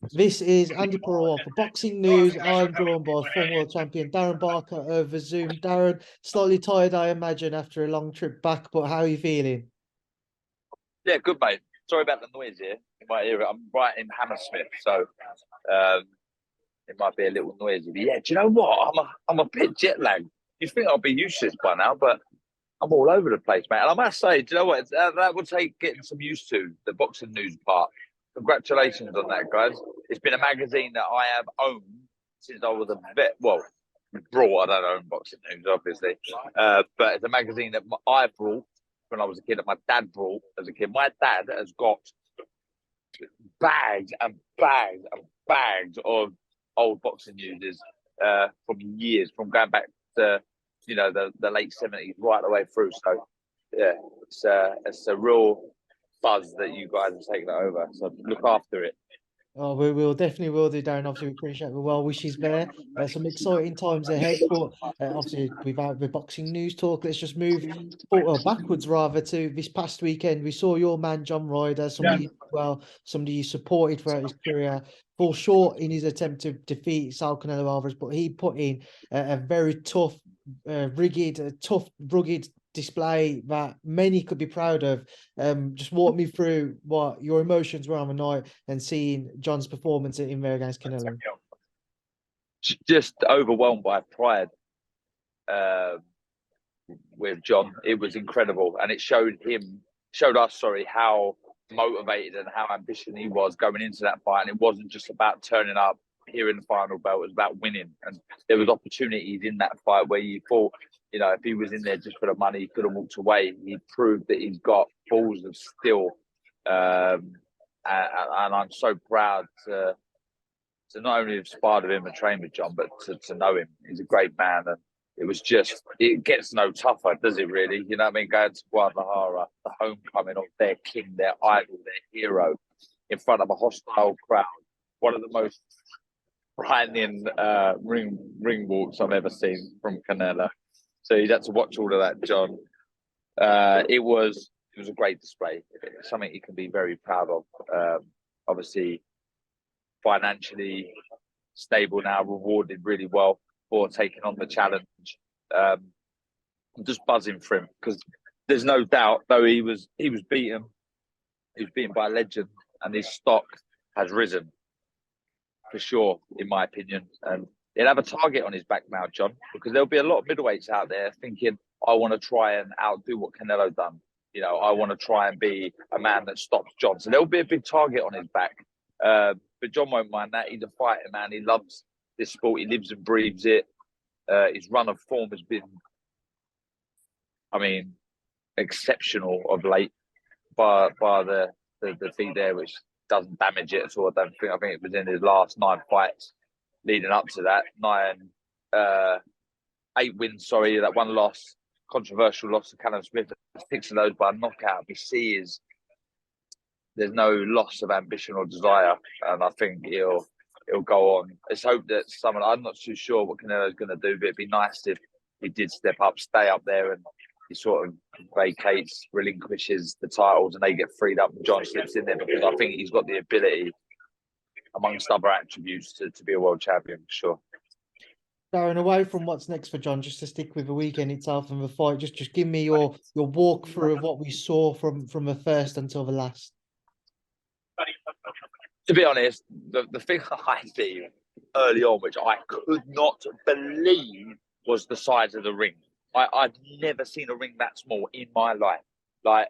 This is Andi Purewal for Boxing News. I'm joined by former world champion Darren Barker over Zoom. Darren, slightly tired, I imagine, after a long trip back, but how are you feeling? Yeah, good mate. Sorry about the noise here. You might hear it. I'm right in Hammersmith, so um, it might be a little noisy. But yeah, do you know what? I'm a bit jet lagged. You think I'll be used to this by now, but I'm all over the place, mate. And I must say, do you know what? That will take getting some used to the boxing news part. Congratulations on that, guys. It's been a magazine that I have owned since I was a vet. Well, brought. I don't own boxing news, obviously, but it's a magazine that I brought when I was a kid. That my dad brought as a kid. My dad has got bags and bags and bags of old boxing news from years, from going back to the late 70s right the way through. So yeah, it's a real buzz that you guys have taken it over. So look after it. Oh, we will definitely will do, Darren. Obviously, we appreciate the well wishes there. Some exciting times ahead, but obviously, we've had the boxing news talk. Let's just move backwards rather to this past weekend. We saw your man John Ryder, somebody you supported throughout his career, fall short in his attempt to defeat Canelo-Ryder, but he put in a very tough, rugged display that many could be proud of. Just walk me through what your emotions were on the night and seeing John's performance in there against Canelo. Just overwhelmed by pride with John. It was incredible, and it showed us, how motivated and how ambitious he was going into that fight. And it wasn't just about turning up here in the final belt; it was about winning. And there was opportunities in that fight where you thought, if he was in there just for the money, he could have walked away. He proved that he's got balls of steel, and I'm so proud to not only have sparred with him and trained with John, but to know him. He's a great man, and it gets no tougher, does it really? You know what I mean? Going to Guadalajara, the homecoming of their king, their idol, their hero, in front of a hostile crowd, one of the most frightening ring walks I've ever seen from Canelo. So you had to watch all of that, John. It was a great display. It's something you can be very proud of. Obviously, financially stable now, rewarded really well for taking on the challenge. I'm just buzzing for him because there's no doubt, though he was beaten. He was beaten by a legend, and his stock has risen for sure, in my opinion. And he'll have a target on his back now, John, because there'll be a lot of middleweights out there thinking, I want to try and outdo what Canelo done. I want to try and be a man that stops John. So there'll be a big target on his back. But John won't mind that. He's a fighter, man. He loves this sport. He lives and breathes it. His run of form has been, exceptional of late, by the defeat there, which doesn't damage it at all. I think it was in his last 9 fights leading up to that. 8 wins, that one loss, controversial loss to Callum Smith, 6 of those by a knockout. We see there's no loss of ambition or desire, and I think he'll go on. Let's hope that I'm not too sure what Canelo's going to do, but it'd be nice if he did step up, stay up there, and he sort of vacates, relinquishes the titles, and they get freed up and John slips in there, because I think he's got the ability, amongst other attributes, to be a world champion for sure. Darren, away from what's next for John, just to stick with the weekend itself and the fight, just give me your walkthrough of what we saw from the first until the last. To be honest, the thing I see early on, which I could not believe, was the size of the ring. I'd never seen a ring that small in my life. Like,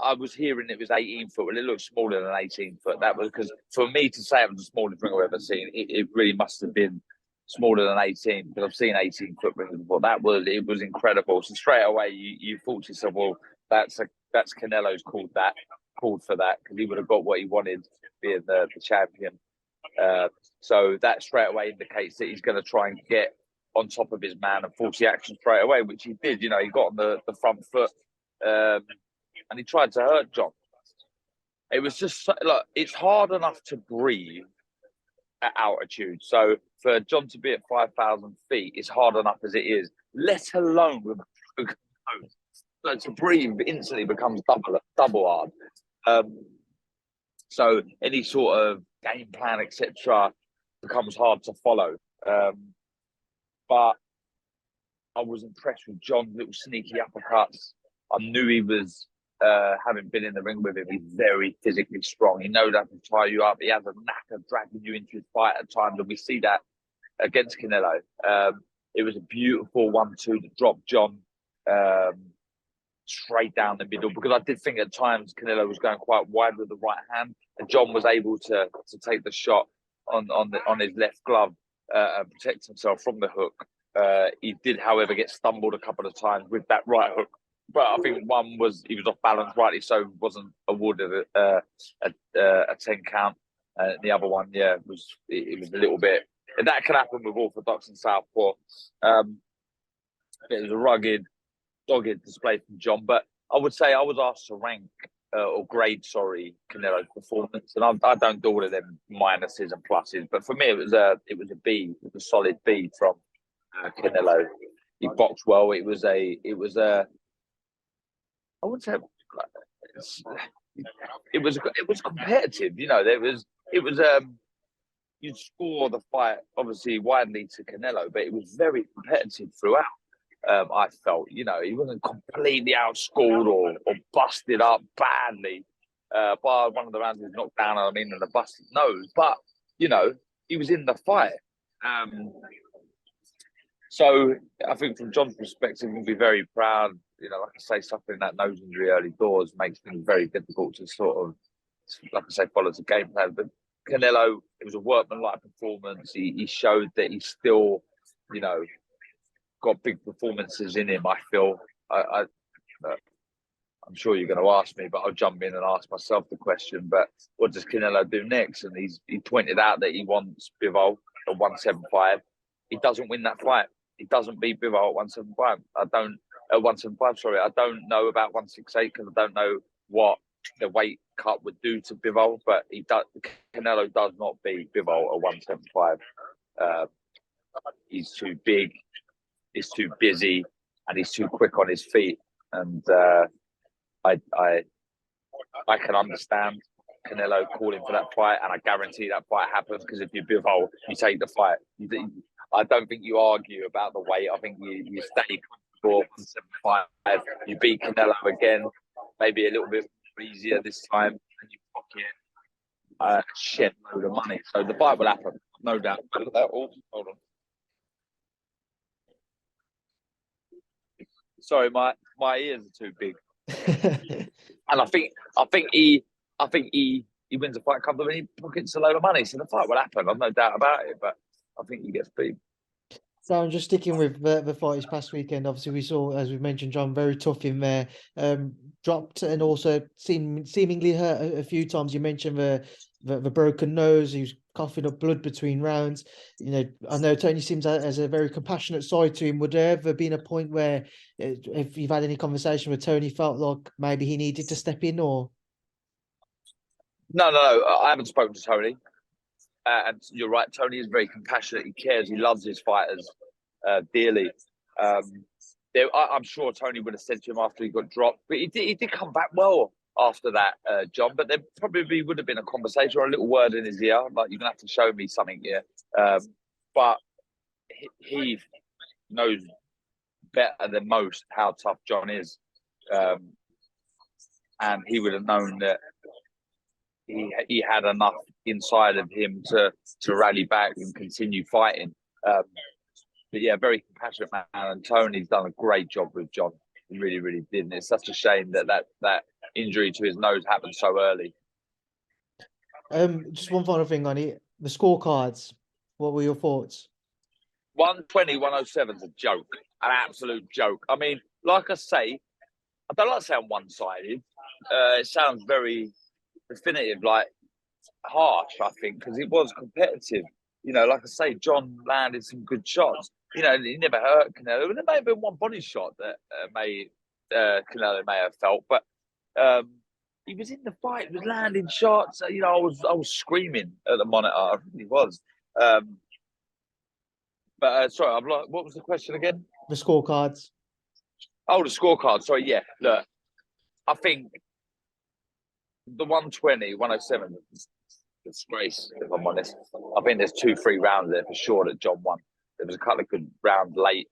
I was hearing it was 18 foot, well, it looked smaller than 18 foot. That was because, for me to say it was the smallest ring I've ever seen, it really must have been smaller than 18, because I've seen 18-foot rings before. It was incredible. So straight away, you thought to yourself, well, that's Canelo's called for that, because he would have got what he wanted, being the champion. So that straight away indicates that he's going to try and get on top of his man and force the action straight away, which he did. He got on the front foot, and he tried to hurt John. It was just look, it's hard enough to breathe at altitude. So for John to be at 5,000 feet is hard enough as it is, let alone with a broken nose. So to breathe instantly becomes double hard. So any sort of game plan, etc., becomes hard to follow. But I was impressed with John's little sneaky uppercuts. I knew he was, having been in the ring with him, he's very physically strong. He knows how to tie you up. He has a knack of dragging you into his fight at times, and we see that against Canelo. It was a beautiful 1-2 that dropped John straight down the middle, because I did think at times Canelo was going quite wide with the right hand, and John was able to take the shot on his left glove and protect himself from the hook. He did, however, get stumbled a couple of times with that right hook. But I think one was he was off balance, rightly so, wasn't awarded a 10 count. The other one, yeah, it was a little bit. And that can happen with orthodox and southpaw. It was a rugged, dogged display from John. But I would say I was asked to rank or grade, Canelo's performance, and I don't do all of them minuses and pluses. But for me, it was a B, it was a solid B from Canelo. He boxed well. It was I wouldn't say it was competitive. You know, you'd score the fight obviously widely to Canelo, but it was very competitive throughout. I felt, you know, he wasn't completely outscored or busted up badly by one of the rounds. He was knocked down, and a busted nose, but you know, he was in the fight. So I think from John's perspective, he'll be very proud. You know, like I say, suffering that nose injury early doors makes things very difficult to sort of, like I say, follow the game plan. But Canelo, it was a workmanlike performance. He showed that he's still, you know, got big performances in him. I feel. I'm sure you're going to ask me, but I'll jump in and ask myself the question. But what does Canelo do next? And he pointed out that he wants Bivol at 175. He doesn't win that fight. He doesn't beat Bivol at 175. At 175, sorry. I don't know about 168 because I don't know what the weight cut would do to Bivol, but Canelo does not beat Bivol at 175. He's too big, he's too busy, and he's too quick on his feet. And I can understand Canelo calling for that fight, and I guarantee that fight happens, because if you're Bivol, you take the fight. I don't think you argue about the weight. I think you stay for 175. You beat Canelo again, maybe a little bit easier this time, and you pocket a shit load of money. So the fight will happen, no doubt. Hold on. Sorry, my ears are too big. And I think he wins the fight comfortably and he pockets a load of money. So the fight will happen. I've no doubt about it. But I think he gets beat. So I'm just sticking with the fight this past weekend. Obviously, we saw, as we mentioned, John very tough in there. Dropped and also seemingly hurt a few times. You mentioned the broken nose. He was coughing up blood between rounds. You know, I know Tony Sims has a very compassionate side to him. Would there ever been a point where, if you've had any conversation with Tony, felt like maybe he needed to step in, or? No. I haven't spoken to Tony. And you're right, Tony is very compassionate. He cares. He loves his fighters dearly. I'm sure Tony would have said to him after he got dropped, but he did come back well after that, John. But there probably would have been a conversation or a little word in his ear, like, you're going to have to show me something here. But he knows better than most how tough John is. And he would have known that he had enough inside of him to rally back and continue fighting. But yeah, very compassionate man, and Tony's done a great job with John. He really, really did. And it's such a shame that injury to his nose happened so early. Just one final thing on it. The scorecards. What were your thoughts? 120, 107 is a joke, an absolute joke. I mean, like I say, I don't like saying one-sided. It sounds very definitive, like harsh, I think, because it was competitive. You know, like I say, John landed some good shots. You know, he never hurt Canelo. And there may have been one body shot that Canelo may have felt, but he was in the fight. He was landing shots. You know, I was screaming at the monitor. I really was. But sorry, what was the question again? The scorecards. Oh, the scorecard. Sorry, yeah. Look, I think the 120, 107, disgrace, if I'm honest. I think there's 2-3 rounds there for sure that John won. There was a couple of good rounds late.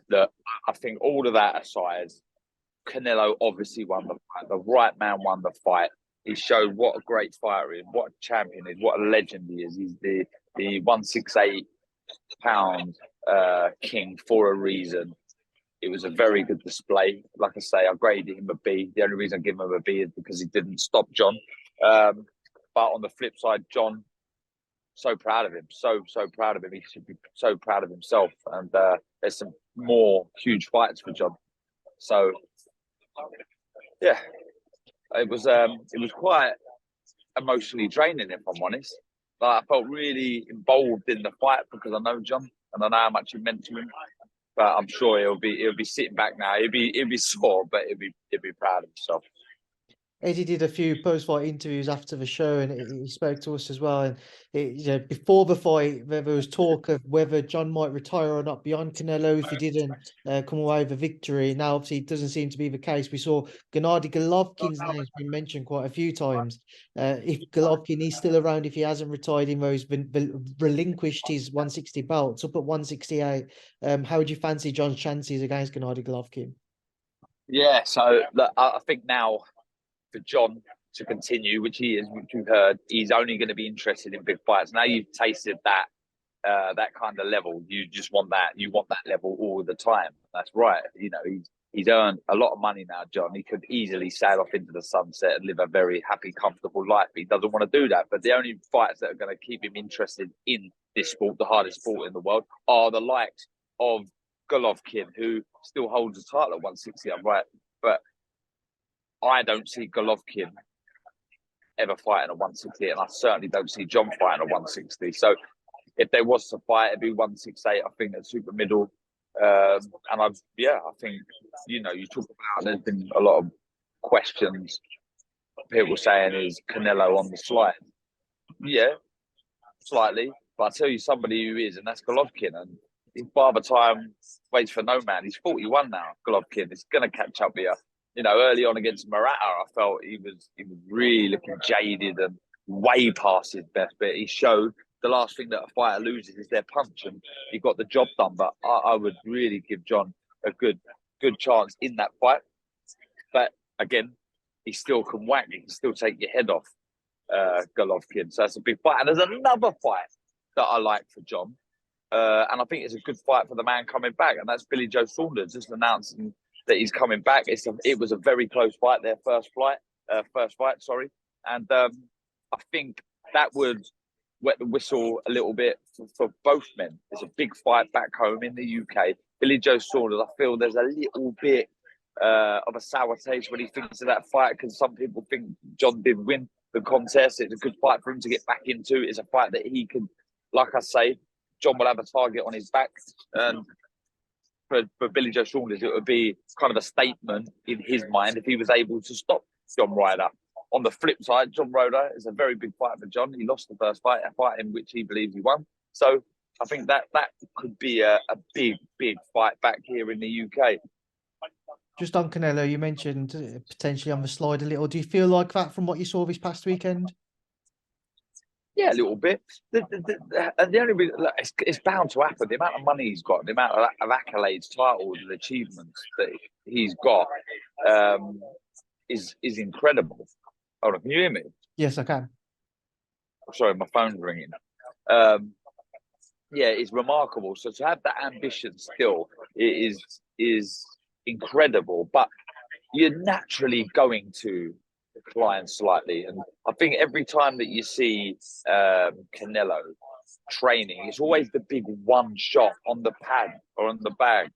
Look, I think all of that aside, Canelo obviously won the fight. The right man won the fight. He showed what a great fighter he is, what a champion he is, what a legend he is. He's the 168-pound king for a reason. It was a very good display. Like I say, I graded him a B. The only reason I give him a B is because he didn't stop John. But on the flip side, John, so proud of him. So proud of him. He should be so proud of himself. And there's some more huge fights for John. So, yeah, it was quite emotionally draining, if I'm honest. Like, I felt really involved in the fight because I know John and I know how much he meant to him. But I'm sure he'll be sitting back now. He'll be sore, but he'll be proud of himself. Eddie did a few post-fight interviews after the show, and he spoke to us as well. And before the fight, there was talk of whether John might retire or not beyond Canelo if he didn't come away with a victory. Now, obviously, it doesn't seem to be the case. We saw Gennady Golovkin's name has been mentioned quite a few times. If Golovkin is still around, if he hasn't retired, even though he's been relinquished his 160 belts up at 168, how would you fancy John's chances against Gennady Golovkin? Yeah, so look, I think now, for John to continue, which he is, which we've heard, he's only going to be interested in big fights. Now you've tasted that kind of level. You just want that. You want that level all the time. That's right. He's earned a lot of money now, John. He could easily sail off into the sunset and live a very happy, comfortable life. He doesn't want to do that. But the only fights that are going to keep him interested in this sport, the hardest sport in the world, are the likes of Golovkin, who still holds the title at 160. I'm right, but I don't see Golovkin ever fighting at 160, and I certainly don't see John fighting at 160. So if there was to fight, it'd be 168, I think, at super middle. I think, you talk about, there's been a lot of questions. People saying, is Canelo on the slide? Yeah, slightly. But I'll tell you somebody who is, and that's Golovkin. And Father Time waits for no man. He's 41 now, Golovkin. It's going to catch up here. Early on against Murata, I felt he was really looking jaded and way past his best. But he showed the last thing that a fighter loses is their punch, and he got the job done. But I would really give John a good chance in that fight. But again, he still can whack. He can still take your head off, Golovkin. So that's a big fight. And there's another fight that I like for John, and I think it's a good fight for the man coming back, and that's Billy Joe Saunders just announcing that he's coming back. It was a very close fight, their first fight, and I think that would wet the whistle a little bit for both men. It's a big fight back home in the UK. Billy Joe Saunders, I feel there's a little bit of a sour taste when he thinks of that fight, because some people think John did win the contest. It's a good fight for him to get back into. It's a fight that he can, like I say, John will have a target on his back, and for Billy Joe Saunders, it would be kind of a statement in his mind if he was able to stop John Ryder. On the flip side, John Ryder is a very big fight for John. He lost the first fight, a fight in which he believes he won. So I think that could be a big fight back here in the UK. Just on Canelo, you mentioned potentially on the slide a little. Do you feel like that from what you saw this past weekend? Yeah, a little bit. The only reason, it's bound to happen. The amount of money he's got, the amount of accolades, titles, and achievements that he's got is incredible. Hold on, can you hear me? Yes, I can. Sorry, my phone's ringing. Yeah, it's remarkable. So to have that ambition still is incredible. But you're naturally going to decline slightly, and I think every time that you see Canelo training, it's always the big one shot on the pad or on the bag,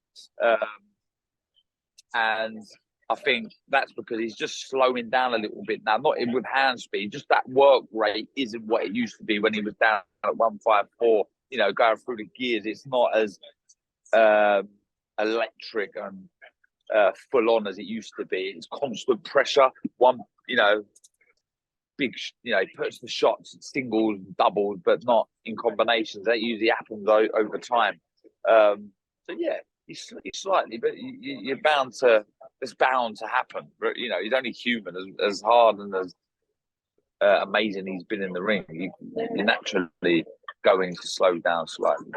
and I think that's because he's just slowing down a little bit now, not with hand speed, just that work rate isn't what it used to be when he was down at 154, going through the gears. It's not as electric and full on as it used to be. It's constant pressure. Big, he puts the shots, singles, doubles, but not in combinations. That usually happens over time. So yeah, he's slightly, but you're bound to. It's bound to happen. But he's only human. As hard and as amazing he's been in the ring, you're naturally going to slow down slightly.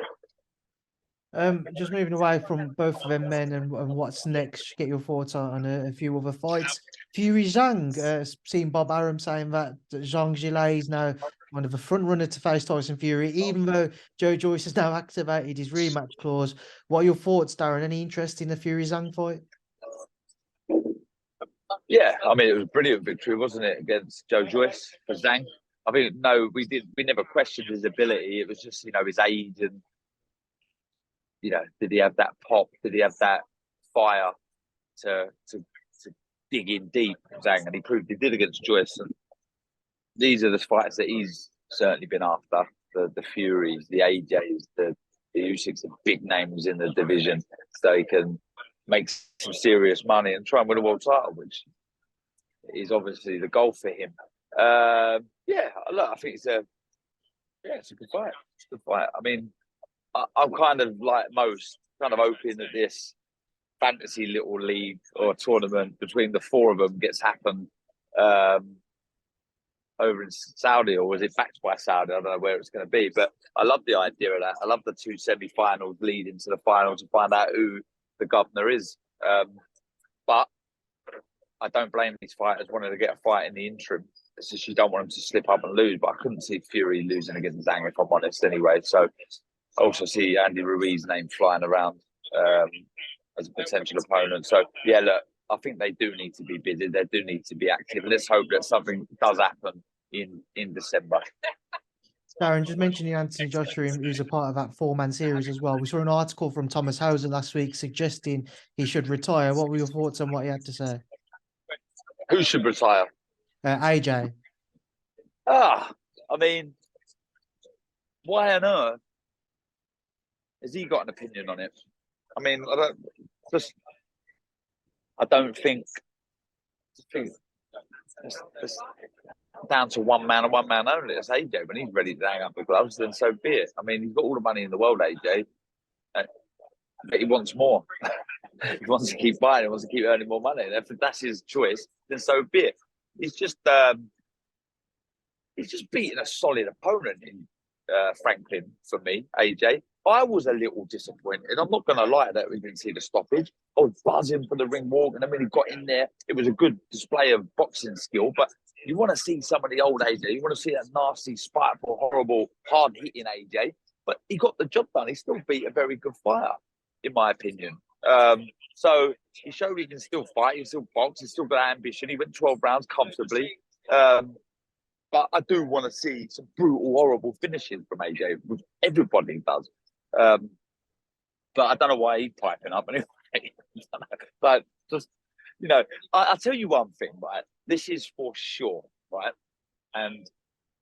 Just moving away from both of them men and what's next, get your thoughts on a few other fights. Fury-Zhang, seen Bob Arum saying that Zhang Zhilei is now kind of a front runner to face Tyson Fury, even though Joe Joyce has now activated his rematch clause. What are your thoughts, Darren? Any interest in the Fury-Zhang fight? Yeah, I mean, it was a brilliant victory, wasn't it, against Joe Joyce for Zhang? I mean, no, we never questioned his ability. It was just, his age and, did he have that pop? Did he have that fire to dig in deep, Zhang? And he proved he did against Joyce. And these are the fights that he's certainly been after. The Furies, the AJs, the Usyks, the big names in the division, so he can make some serious money and try and win a world title, which is obviously the goal for him. Look, I think it's a good fight. It's a good fight. I mean, I'm kind of like most, kind of hoping that this fantasy little league or tournament between the four of them gets happened over in Saudi, or was it backed by Saudi? I don't know where it's going to be, but I love the idea of that. I love the two semi-finals leading to the final to find out who the governor is. But I don't blame these fighters wanting to get a fight in the interim. It's just you don't want them to slip up and lose. But I couldn't see Fury losing against Zhang, if I'm honest, anyway. So I also see Andy Ruiz's name flying around as a potential opponent. So, yeah, look, I think they do need to be busy. They do need to be active. Let's hope that something does happen in December. Darren, just mentioning Anthony Joshua, who's a part of that four-man series as well. We saw an article from Thomas Hauser last week suggesting he should retire. What were your thoughts on what he had to say? Who should retire? AJ. I mean, why on earth has he got an opinion on it? I mean, I don't think it's down to one man and one man only. It's AJ. When he's ready to hang up the gloves, then so be it. I mean, he's got all the money in the world, AJ, but he wants more. He wants to keep fighting. He wants to keep earning more money. And if that's his choice, then so be it. He's just beating a solid opponent in Franklin for me, AJ. I was a little disappointed. I'm not going to lie that we didn't see the stoppage. I was buzzing for the ring walk, and then when he got in there, it was a good display of boxing skill. But you want to see some of the old AJ. You want to see that nasty, spiteful, horrible, hard-hitting AJ. But he got the job done. He still beat a very good fighter, in my opinion. So he showed he can still fight. He can still box. He's still got ambition. He went 12 rounds comfortably. But I do want to see some brutal, horrible finishes from AJ, which everybody does. But I don't know why he's piping up anyway. But just, I'll tell you one thing, right? This is for sure, right? And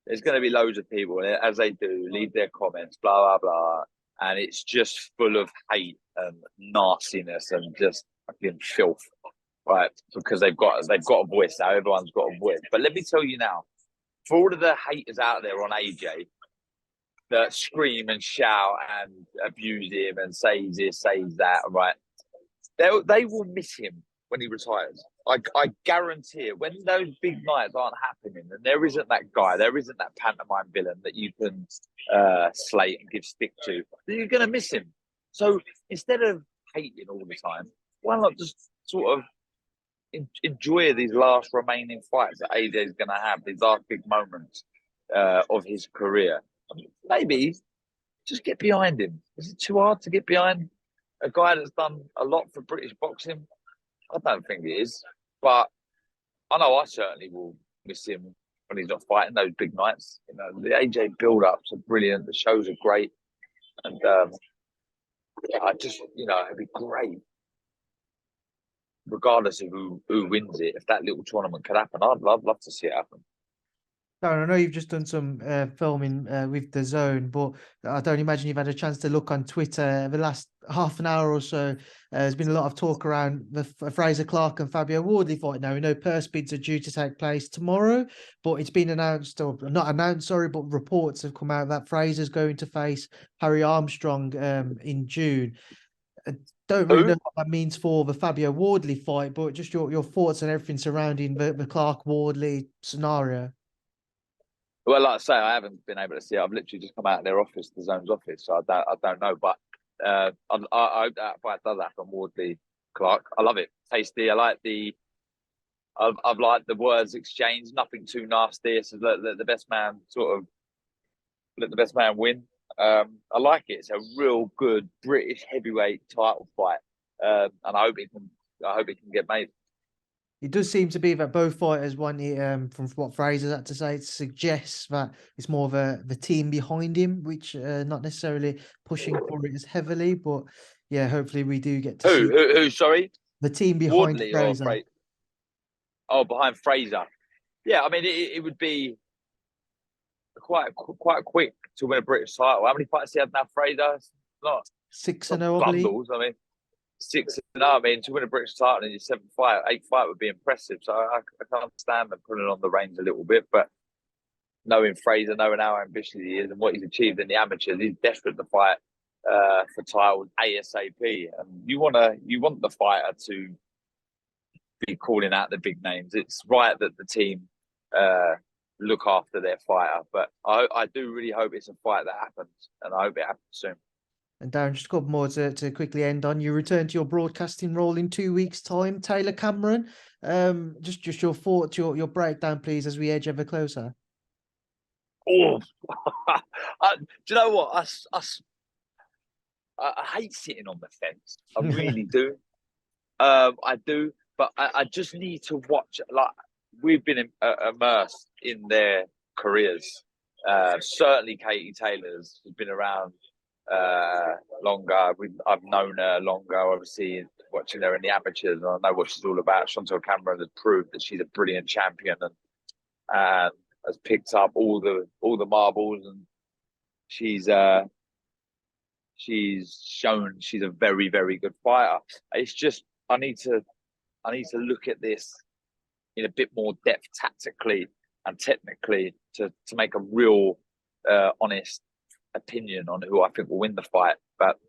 there's going to be loads of people, as they do, leave their comments, blah, blah, blah. And it's just full of hate and nastiness and just fucking filth, right? Because they've got a voice now. Everyone's got a voice. But let me tell you now, for all of the haters out there on AJ that scream and shout and abuse him and say this, say that, right? They will miss him when he retires. I guarantee it. When those big nights aren't happening and there isn't that guy, there isn't that pantomime villain that you can slate and give stick to, you're going to miss him. So instead of hating all the time, why not just sort of enjoy these last remaining fights that AJ is going to have, these last big moments of his career? Maybe just get behind him. Is it too hard to get behind a guy that's done a lot for British boxing? I don't think it is. But I know I certainly will miss him when he's not fighting those big nights. The AJ build-ups are brilliant. The shows are great. And I just, it'd be great, regardless of who wins it. If that little tournament could happen, I'd love to see it happen. Darren, I know you've just done some filming with The Zone, but I don't imagine you've had a chance to look on Twitter the last half an hour or so. There's been a lot of talk around the Fraser-Clarke and Fabio Wardley fight. Now, we know purse bids are due to take place tomorrow, but it's been announced, or not announced, sorry, but reports have come out that Fraser's going to face Harry Armstrong in June. I don't really know what that means for the Fabio Wardley fight, but just your thoughts on everything surrounding the Clarke-Wardley scenario. Well, like I say, I haven't been able to see it. I've literally just come out of their office, the Zone's office, so I don't know. But I hope that fight does happen. Wardley-Clarke, I love it. Tasty. I've liked the words exchanged. Nothing too nasty. It's let the best man let the best man win. I like it. It's a real good British heavyweight title fight, and I hope it can get made. It does seem to be that both fighters want it, from what Fraser's had to say, it suggests that it's more of the team behind him, which not necessarily pushing for it as heavily, but yeah, hopefully we do get to see Who? Sorry, the team behind Wardley or Fraser. Oh, behind Fraser. Yeah, I mean it would be quite quick to win a British title. How many fights he had now, Fraser? Not 6-0, I believe. bundles. I mean, 6-0. I mean, to win a British title in your 8th fight would be impressive. So I can't stand them putting on the reins a little bit. But knowing Fraser, knowing how ambitious he is and what he's achieved in the amateurs, he's desperate to fight for titles ASAP. And you want the fighter to be calling out the big names. It's right that the team look after their fighter. But I do really hope it's a fight that happens, and I hope it happens soon. And Darren, just a couple more to quickly end on. You return to your broadcasting role in 2 weeks' time. Taylor Cameron, just your thoughts, your breakdown, please, as we edge ever closer. Oh, do you know what? I hate sitting on the fence. I really do. I do, but I just need to watch. Like, we've been immersed in their careers. Certainly, Katie Taylor's has been around longer. I've known her longer, obviously, watching her in the amateurs, and I know what she's all about. Chantel Cameron has proved that she's a brilliant champion and has picked up all the marbles, and she's shown she's a very, very good fighter. It's just I need to look at this in a bit more depth tactically and technically to make a real honest opinion on who I think will win the fight. But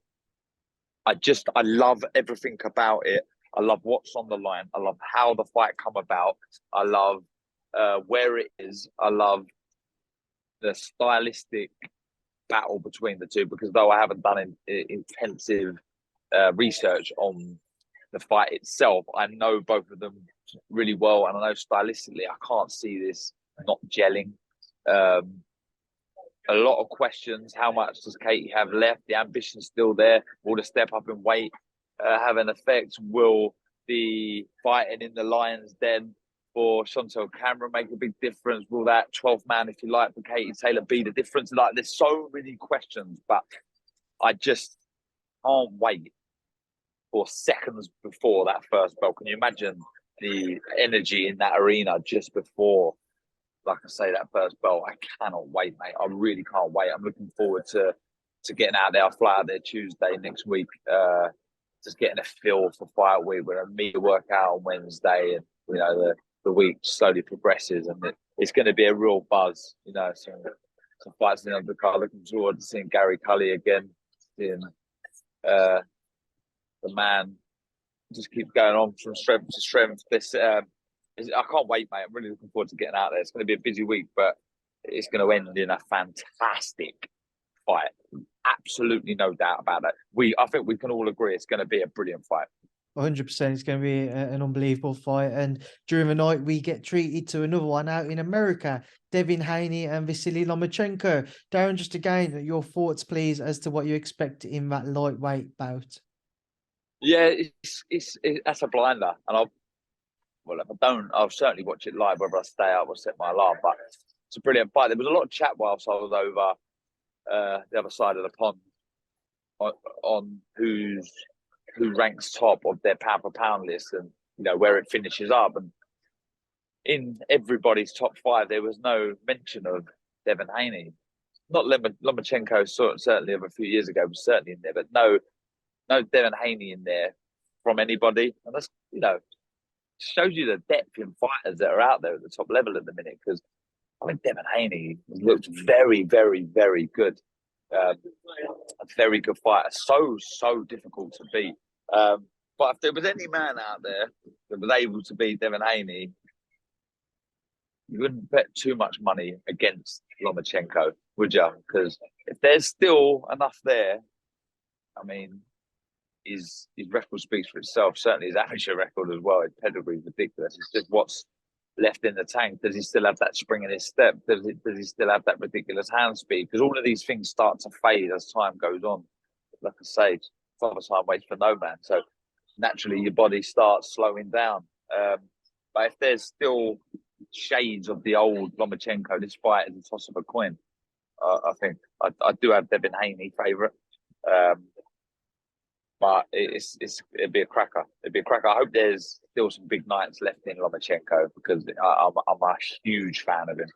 I love everything about it. I love what's on the line. I love how the fight come about. I love where it is. I love the stylistic battle between the two, because though I haven't done intensive research on the fight itself, I know both of them really well, and I know stylistically I can't see this not gelling. A lot of questions. How much does Katie have left? The ambition's still there. Will the step up in weight have an effect? Will the fighting in the Lions Den for Chantel Cameron make a big difference? Will that 12th man, if you like, for Katie Taylor be the difference? Like, there's so many questions, but I just can't wait for seconds before that first bell. Can you imagine the energy in that arena just before, like I say, that first bell? I cannot wait, mate. I really can't wait. I'm looking forward to getting out there. I'll fly out there Tuesday next week, just getting a feel for fight week. We're going to meet, work out on Wednesday, and you know the week slowly progresses, and it's going to be a real buzz. You know, some fights in the car. Looking forward to seeing Gary Cully again, seeing the man just keep going on from strength to strength. I can't wait, mate. I'm really looking forward to getting out there. It's going to be a busy week, but it's going to end in a fantastic fight. Absolutely no doubt about it. I think we can all agree it's going to be a brilliant fight. 100%. It's going to be an unbelievable fight. And during the night, we get treated to another one out in America. Devin Haney and Vasily Lomachenko. Darren, just again, your thoughts, please, as to what you expect in that lightweight bout. Yeah, that's a blinder. And if I don't, I'll certainly watch it live, whether I stay up or set my alarm. But it's a brilliant fight. There was a lot of chat whilst I was over the other side of the pond on who ranks top of their pound for pound list, and you know where it finishes up. And in everybody's top 5, there was no mention of Devin Haney. Not Lomachenko, certainly of a few years ago, was certainly in there, but no Devin Haney in there from anybody. And that's, you know, shows you the depth in fighters that are out there at the top level at the minute. Because I mean, Devin Haney looked very, very, very good. A very good fighter. So difficult to beat. But if there was any man out there that was able to beat Devin Haney, you wouldn't bet too much money against Lomachenko, would you? Because if there's still enough there, I mean, his record speaks for itself. Certainly his amateur record as well. His pedigree is ridiculous. It's just what's left in the tank. Does he still have that spring in his step? Does he still have that ridiculous hand speed? Because all of these things start to fade as time goes on. Like I say, Father Time waits for no man. So naturally your body starts slowing down. But if there's still shades of the old Lomachenko, this fight is a toss of a coin. I think I do have Devin Haney favourite. But it'd be a cracker. It'd be a cracker. I hope there's still some big nights left in Lomachenko because I'm a huge fan of him.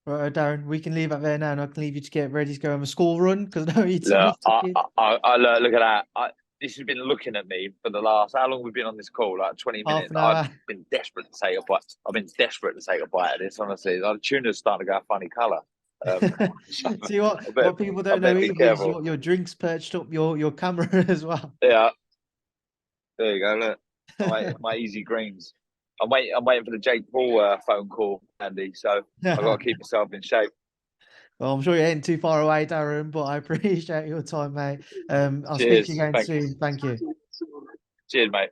Right, Darren, we can leave it there now, and I can leave you to get ready to go on a school run because I know you Look, look at that. This has been looking at me for the last. How long we've been on this call? Like 20 half minutes. an hour. I've been desperate to take a bite. I've been desperate to take a bite of this. Honestly, the tuna's starting to go a funny colour. See what people don't know either is your drinks perched up your camera as well. Yeah, there you go. Look, my easy greens. I'm waiting for the Jake Paul phone call, Andy. So I've got to keep myself in shape. Well, I'm sure you ain't too far away, Darren, but I appreciate your time, mate. I'll Cheers. speak to you again soon. Thank you. Cheers, mate.